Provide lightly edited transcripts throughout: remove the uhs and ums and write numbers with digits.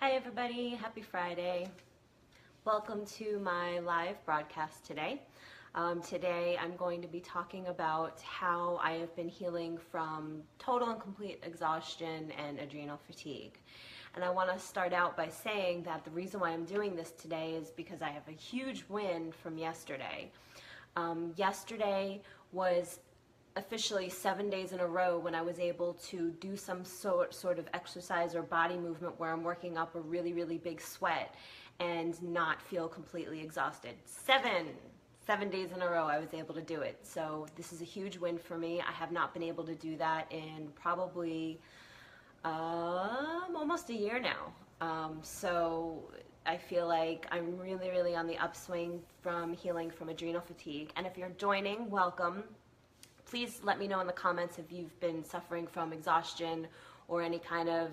Hi everybody, happy Friday. Welcome to my live broadcast today. Today I'm going to be talking about how I have been healing from total and complete exhaustion and adrenal fatigue. And I want to start out by saying that the reason why I'm doing this today is because I have a huge win from yesterday. Yesterday was officially 7 days in a row when I was able to do some sort of exercise or body movement where I'm working up a really big sweat and not feel completely exhausted. Seven days in a row I was able to do it. So this is a huge win for me. I have not been able to do that in probably almost a year now. So I feel like I'm really on the upswing from healing from adrenal fatigue. And if you're joining, welcome. Please let me know in the comments if you've been suffering from exhaustion or any kind of,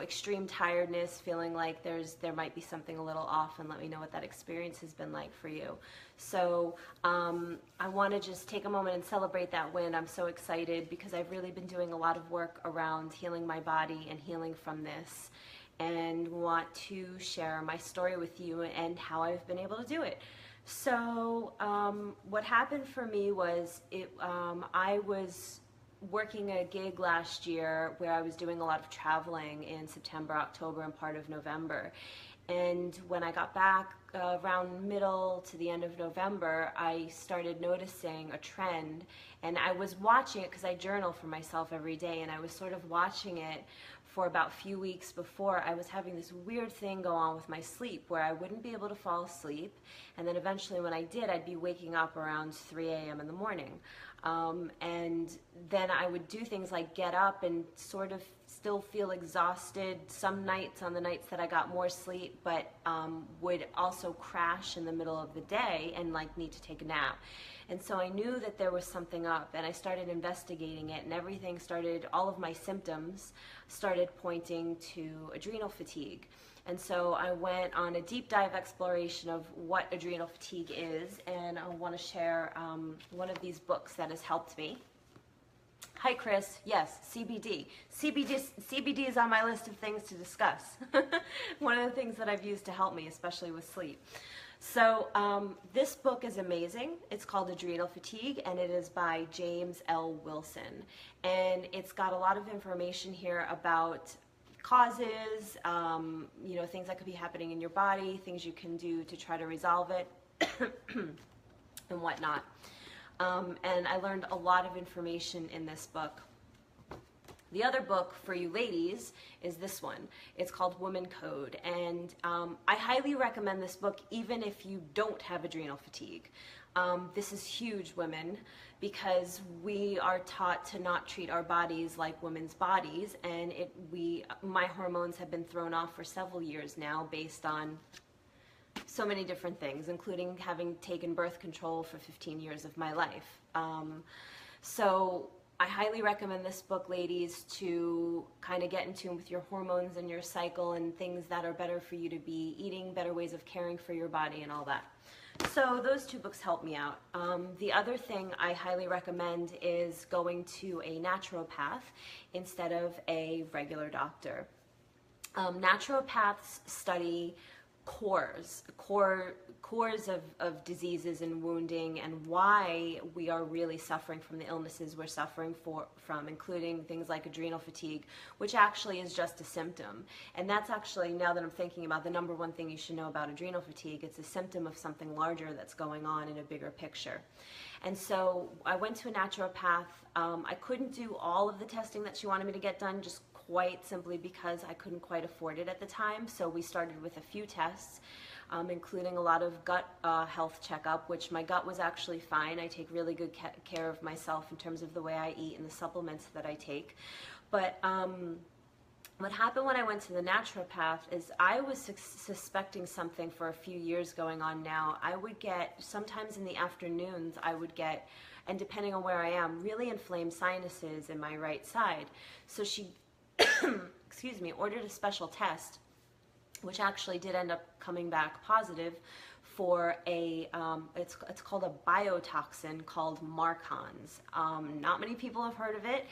extreme tiredness, feeling like there might be something a little off, and let me know what that experience has been like for you. So I want to just take a moment and celebrate that win. I'm so excited because I've really been doing a lot of work around healing my body and healing from this, and want to share my story with you and how I've been able to do it. So what happened for me was I was working a gig last year where I was doing a lot of traveling in September, October, and part of November. And when I got back around middle to the end of November, I started noticing a trend, and I was watching it because I journal for myself every day, and I was sort of watching it for about a few weeks before. I was having this weird thing go on with my sleep where I wouldn't be able to fall asleep, and then eventually when I did, I'd be waking up around 3 a.m. in the morning. And then I would do things like get up and sort of still feel exhausted some nights on the nights that I got more sleep, but would also crash in the middle of the day and like need to take a nap. And so I knew that there was something up, and I started investigating it, and everything started, all of my symptoms started pointing to adrenal fatigue. And so I went on a deep dive exploration of what adrenal fatigue is, and I want to share one of these books that has helped me. Hi Chris, yes, CBD. CBD is on my list of things to discuss. One of the things that I've used to help me, especially with sleep. So this book is amazing. It's called Adrenal Fatigue, and it is by James L. Wilson. And it's got a lot of information here about causes, things that could be happening in your body, things you can do to try to resolve it, and whatnot. And I learned a lot of information in this book. The other book for you ladies is this one. It's called Woman Code, and I highly recommend this book even if you don't have adrenal fatigue. This is huge, women, because we are taught to not treat our bodies like women's bodies, and my hormones have been thrown off for several years now based on so many different things, including having taken birth control for 15 years of my life. So I highly recommend this book, ladies, to kind of get in tune with your hormones and your cycle and things that are better for you to be eating, better ways of caring for your body and all that. So those two books help me out. The other thing I highly recommend is going to a naturopath instead of a regular doctor. Naturopaths study cores of diseases and wounding, and why we are really suffering from the illnesses we're suffering from, including things like adrenal fatigue, which actually is just a symptom. And that's actually, now that I'm thinking about, the number one thing you should know about adrenal fatigue. It's a symptom of something larger that's going on in a bigger picture. And so I went to a naturopath. I couldn't do all of the testing that she wanted me to get done, just quite simply because I couldn't quite afford it at the time. So we started with a few tests, including a lot of gut health checkup, which my gut was actually fine. I take really good care of myself in terms of the way I eat and the supplements that I take. But what happened when I went to the naturopath is I was suspecting something for a few years going on now. I would get, sometimes in the afternoons, and depending on where I am, really inflamed sinuses in my right side. So she ordered a special test, which actually did end up coming back positive for it's called a biotoxin called Marcons. Not many people have heard of it.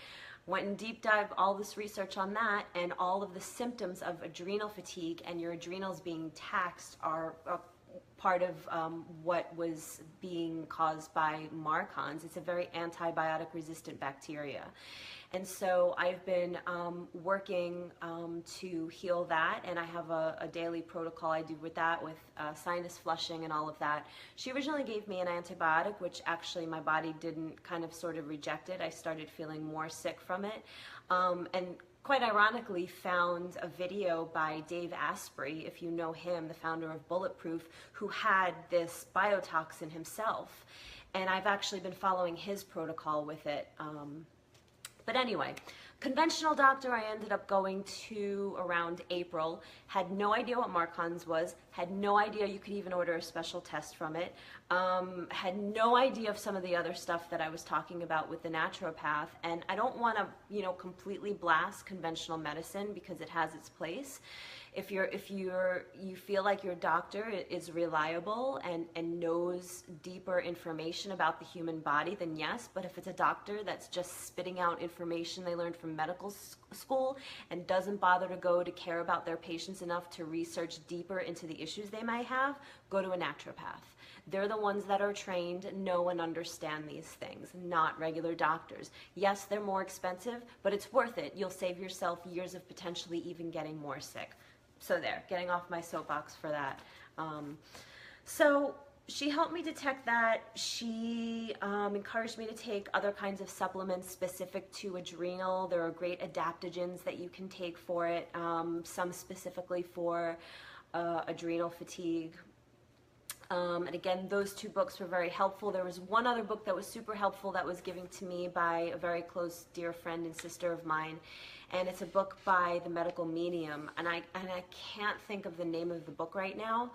Went and deep dived all this research on that, and all of the symptoms of adrenal fatigue and your adrenals being taxed are part of what was being caused by Marcons. It's a very antibiotic resistant bacteria. And so I've been working to heal that, and I have a daily protocol I do with that, with sinus flushing and all of that. She originally gave me an antibiotic, which actually my body didn't kind of sort of reject it. I started feeling more sick from it. And quite ironically found a video by Dave Asprey, if you know him, the founder of Bulletproof, who had this biotoxin himself. And I've actually been following his protocol with it. But anyway, conventional doctor I ended up going to around April, had no idea what Marcons was, had no idea you could even order a special test from it, had no idea of some of the other stuff that I was talking about with the naturopath. And I don't want to, you know, completely blast conventional medicine, because it has its place. If you feel like your doctor is reliable and knows deeper information about the human body, then yes. But if it's a doctor that's just spitting out information they learned from medical school and doesn't bother to care about their patients enough to research deeper into the issues they might have, go to a naturopath. They're the ones that are trained, know, and understand these things, not regular doctors. Yes, they're more expensive, but it's worth it. You'll save yourself years of potentially even getting more sick. So there, getting off my soapbox for that. So she helped me detect that. She encouraged me to take other kinds of supplements specific to adrenal. There are great adaptogens that you can take for it, some specifically for adrenal fatigue. And again, those two books were very helpful. There was one other book that was super helpful that was given to me by a very close dear friend and sister of mine. And it's a book by the medical medium. And I can't think of the name of the book right now.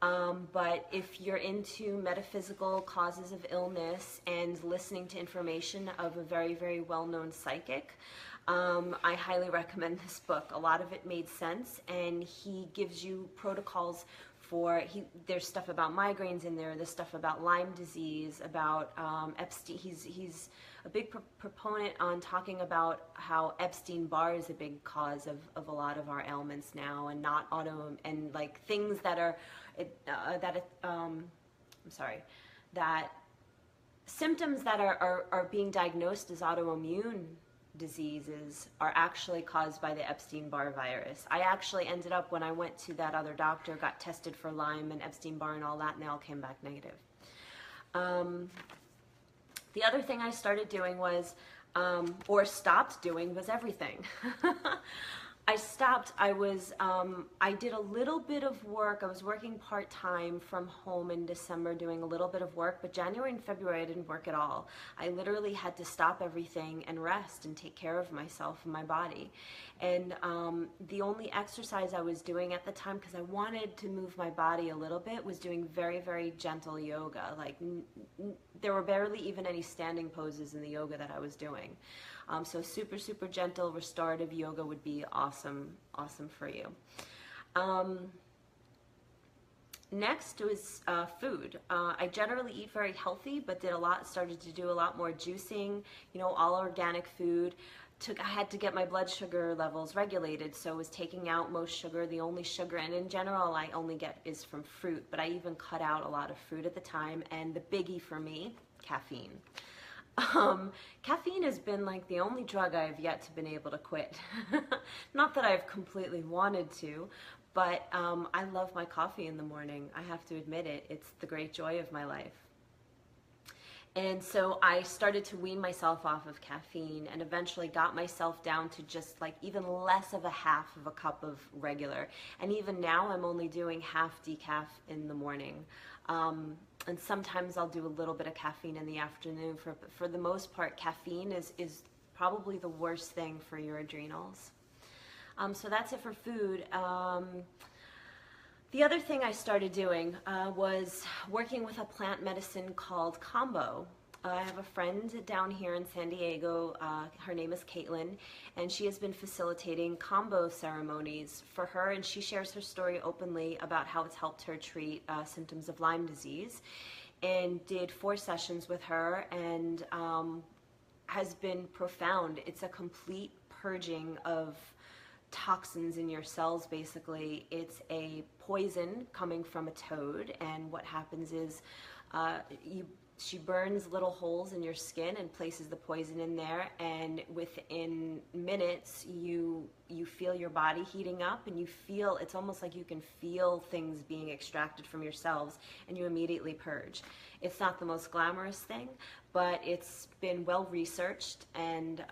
But if you're into metaphysical causes of illness and listening to information of a very, very well-known psychic, I highly recommend this book. A lot of it made sense, and he gives you protocols for, there's stuff about migraines in there, there's stuff about Lyme disease, about Epstein. He's a big proponent on talking about how Epstein-Barr is a big cause of a lot of our ailments now, and not and like things that are, that symptoms that are being diagnosed as autoimmune diseases are actually caused by the Epstein-Barr virus. I actually ended up, when I went to that other doctor, got tested for Lyme and Epstein-Barr and all that, and they all came back negative. The other thing I started doing was, or stopped doing, was everything. I did a little bit of work. I was working part-time from home in December, doing a little bit of work, but January and February I didn't work at all. I literally had to stop everything and rest and take care of myself and my body. And the only exercise I was doing at the time, because I wanted to move my body a little bit, was doing very, very gentle yoga. Like there were barely even any standing poses in the yoga that I was doing. So super, super gentle restorative yoga would be awesome for you. Next was food. I generally eat very healthy, but started to do a lot more juicing, all organic food. I had to get my blood sugar levels regulated, so I was taking out most sugar. The only sugar, and in general I only get, is from fruit, but I even cut out a lot of fruit at the time. And the biggie for me, caffeine. Caffeine has been like the only drug I've yet to been able to quit. Not that I've completely wanted to, but I love my coffee in the morning. I have to admit it. It's the great joy of my life. And so I started to wean myself off of caffeine and eventually got myself down to just like even less of a half of a cup of regular. And even now I'm only doing half decaf in the morning. And sometimes I'll do a little bit of caffeine in the afternoon. For the most part, caffeine is probably the worst thing for your adrenals. So that's it for food. The other thing I started doing was working with a plant medicine called Combo. I have a friend down here in San Diego, her name is Caitlin, and she has been facilitating combo ceremonies for her, and she shares her story openly about how it's helped her treat symptoms of Lyme disease, and did 4 sessions with her, and has been profound. It's a complete purging of toxins in your cells. Basically, it's a poison coming from a toad, and what happens is she burns little holes in your skin and places the poison in there, and within minutes you feel your body heating up, and you feel, it's almost like you can feel things being extracted from your cells, and you immediately purge. It's not the most glamorous thing, but it's been well researched, and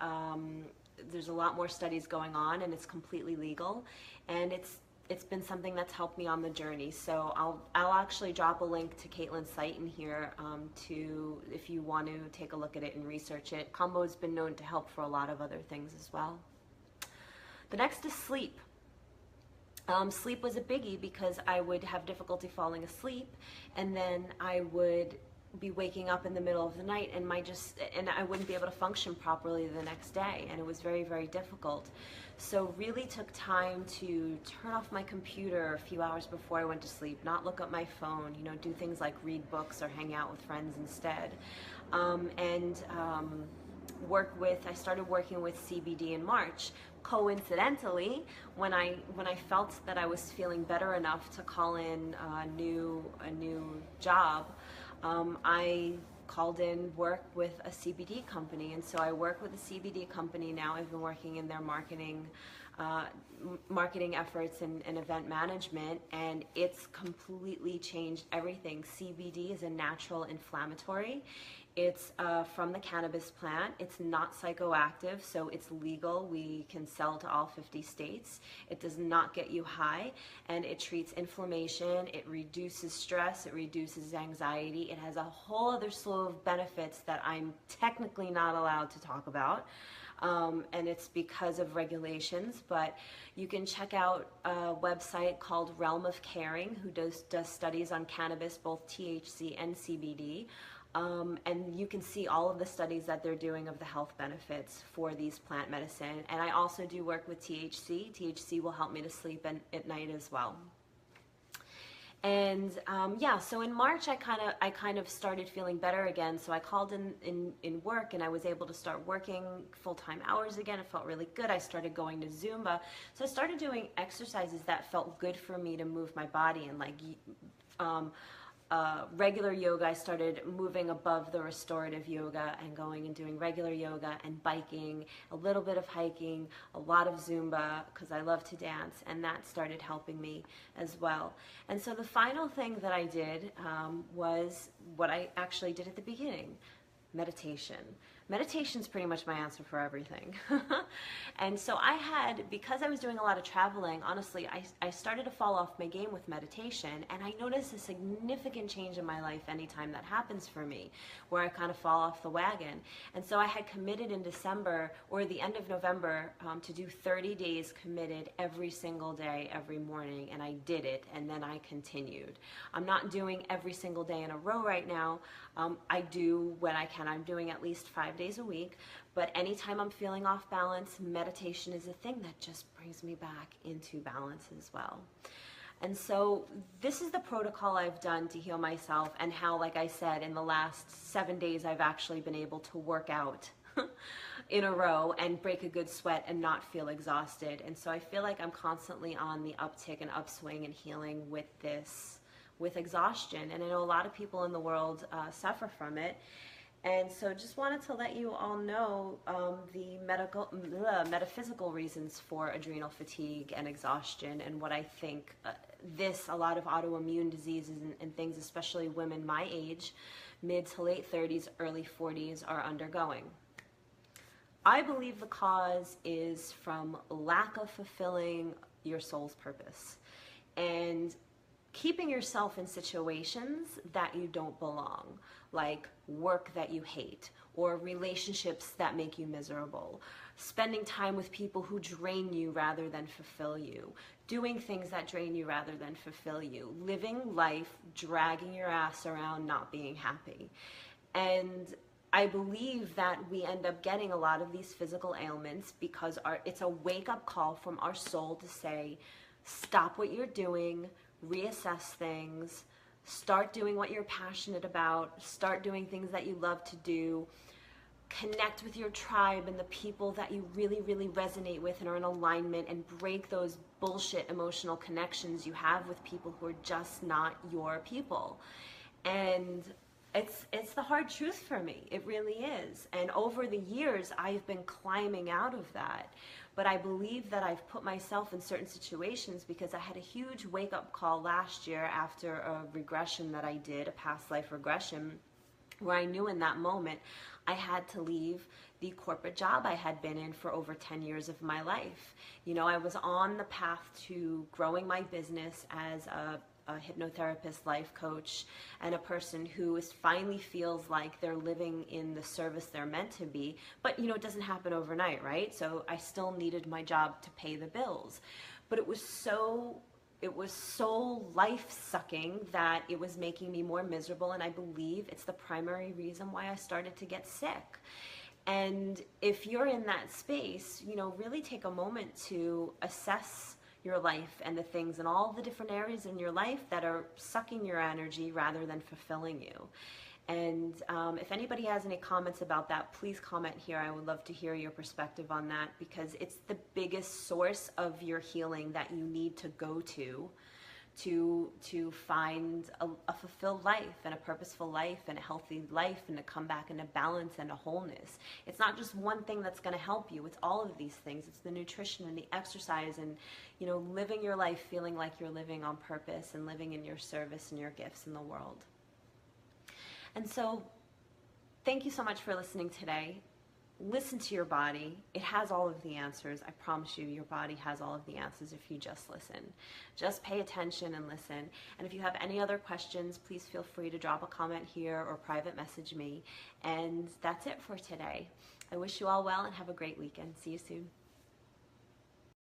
there's a lot more studies going on, and it's completely legal, and it's been something that's helped me on the journey. So I'll actually drop a link to Caitlin's site in here to, if you want to take a look at it and research it. Combo has been known to help for a lot of other things as well. The next is sleep. Sleep was a biggie because I would have difficulty falling asleep, and then I would be waking up in the middle of the night, and I wouldn't be able to function properly the next day, and it was very, very difficult. So really took time to turn off my computer a few hours before I went to sleep, not look at my phone, do things like read books or hang out with friends instead. I started working with CBD in March. Coincidentally, when I felt that I was feeling better enough to call in a new job, I called in work with a CBD company, and so I work with a CBD company now. I've been working in their marketing efforts and event management, and it's completely changed everything. CBD is a natural inflammatory. It's from the cannabis plant. It's not psychoactive, so it's legal. We can sell to all 50 states. It does not get you high, and it treats inflammation. It reduces stress. It reduces anxiety. It has a whole other slew of benefits that I'm technically not allowed to talk about. And it's because of regulations, but you can check out a website called Realm of Caring, who does studies on cannabis, both THC and CBD. And you can see all of the studies that they're doing of the health benefits for these plant medicine. And I also do work with THC. THC will help me to sleep at night as well. And so in March I kind of started feeling better again. So I called in work, and I was able to start working full-time hours again. It felt really good. I started going to Zumba. So I started doing exercises that felt good for me to move my body, and regular yoga. I started moving above the restorative yoga and going and doing regular yoga and biking, a little bit of hiking, a lot of Zumba, because I love to dance, and that started helping me as well. And so the final thing that I did was what I actually did at the beginning: meditation. Meditation's pretty much my answer for everything. And so because I was doing a lot of traveling, honestly, I started to fall off my game with meditation, and I noticed a significant change in my life anytime that happens for me, where I kind of fall off the wagon. And so I had committed in December, or the end of November, to do 30 days committed every single day, every morning, and I did it, and then I continued. I'm not doing every single day in a row right now. I do when I can. I'm doing at least 5 days a week, but anytime I'm feeling off balance, meditation is a thing that just brings me back into balance as well. And so this is the protocol I've done to heal myself, and how, like I said, in the last 7 days I've actually been able to work out in a row and break a good sweat and not feel exhausted. And so I feel like I'm constantly on the uptick and upswing and healing with exhaustion, and I know a lot of people in the world suffer from it. And so just wanted to let you all know the metaphysical reasons for adrenal fatigue and exhaustion, and what I think a lot of autoimmune diseases and things, especially women my age, mid to late 30s, early 40s, are undergoing. I believe the cause is from lack of fulfilling your soul's purpose, and keeping yourself in situations that you don't belong, like work that you hate, or relationships that make you miserable, spending time with people who drain you rather than fulfill you, doing things that drain you rather than fulfill you, living life dragging your ass around, not being happy. And I believe that we end up getting a lot of these physical ailments because it's a wake-up call from our soul to say, stop what you're doing, reassess things, start doing what you're passionate about, start doing things that you love to do, connect with your tribe and the people that you really, really resonate with and are in alignment, and break those bullshit emotional connections you have with people who are just not your people. And it's the hard truth for me. It really is. And over the years, I've been climbing out of that. But I believe that I've put myself in certain situations because I had a huge wake-up call last year after a regression that I did, a past life regression, where I knew in that moment I had to leave the corporate job I had been in for over 10 years of my life. You know, I was on the path to growing my business as a hypnotherapist, life coach, and a person who finally feels like they're living in the service they're meant to be. But, you know, it doesn't happen overnight, right? So I still needed my job to pay the bills. But it was so life-sucking that it was making me more miserable, and I believe it's the primary reason why I started to get sick. And if you're in that space, you know, really take a moment to assess your life and the things and all the different areas in your life that are sucking your energy rather than fulfilling you. And if anybody has any comments about that, please comment here. I would love to hear your perspective on that, because it's the biggest source of your healing that you need to go to find a fulfilled life and a purposeful life and a healthy life, and to come back into balance and a wholeness. It's not just one thing that's going to help you. It's all of these things. It's the nutrition and the exercise and, you know, living your life feeling like you're living on purpose and living in your service and your gifts in the world. And so, thank you so much for listening today. Listen to your body. It has all of the answers. I promise you, your body has all of the answers if you just listen. Just pay attention and listen. And if you have any other questions, please feel free to drop a comment here or private message me. And that's it for today. I wish you all well and have a great weekend. See you soon.